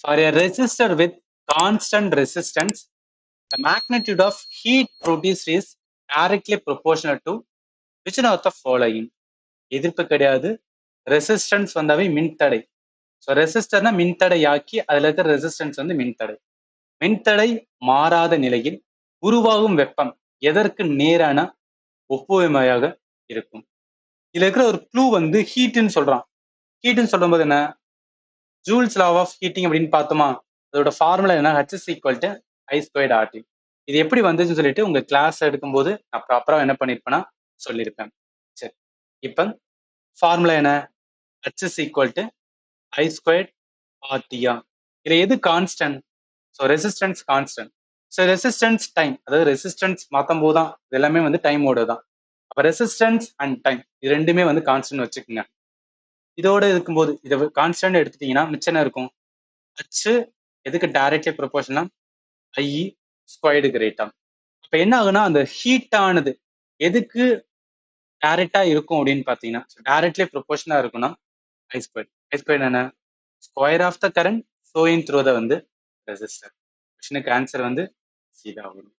For a resistor with constant resistance, the magnitude of heat produced is directly proportional to which one of the following? எதிர்ப்பு கிடையாது, resistance வந்தாவே மின்தடை. So ரெசிஸ்டர்னா மின்தடையாக்கி அதுல இருக்கிற resistance வந்து மின்தடை. மின்தடை மாறாத நிலையில் உருவாகும் வெப்பம் எதற்கு நேரான ஒப்புமையாக இருக்கும்? இதுல இருக்கிற ஒரு க்ளூ வந்து ஹீட்னு சொல்றான். ஹீட்னு சொல்லும்போது என்ன, ஜூல்ஸ் லா ஆஃப் ஹீட்டிங் அப்படின்னு பார்த்தோமா, அதோட ஃபார்முலா என்ன, H is equal to I² RT. இது எப்படி வந்துச்சுன்னு சொல்லிட்டு உங்க கிளாஸ் எடுக்கும்போது நான் ப்ராப்பரா என்ன பண்ணிருப்பேன்னா சொல்லியிருப்பேன். சரி, இப்ப ஃபார்முலா என்ன, H is equal to I² RT. இதுல எது constant? So resistance constant. So resistance time, அதாவது ரெசிஸ்டன்ஸ் மாற்றும் போது தான் இது எல்லாமே வந்து டைமோட தான். அப்போ ரெசிஸ்டன்ஸ் அண்ட் டைம் இது ரெண்டுமே வந்து கான்ஸ்டன்ட் வச்சுக்கோங்க. இதோட இருக்கும்போது இதை கான்ஸ்டன்ட் எடுத்துட்டீங்கன்னா மிச்சம் என்ன இருக்கும், H எதுக்கு டைரக்ட்லி ப்ரொபோர்ஷனல், I² ரேட்டா. அப்போ என்ன ஆகுனா அந்த ஹீட் ஆனது எதுக்கு டைரக்டா இருக்கும் அப்படின்னு பார்த்தீங்கன்னா, டைரக்ட்லி ப்ரொபோர்ஷனா இருக்குன்னா I². I² என்ன, square of the current flowing through the வந்து ரெசிஸ்டர். கொஸ்டினுக்கு ஆன்சர் வந்து சீதா வரும்.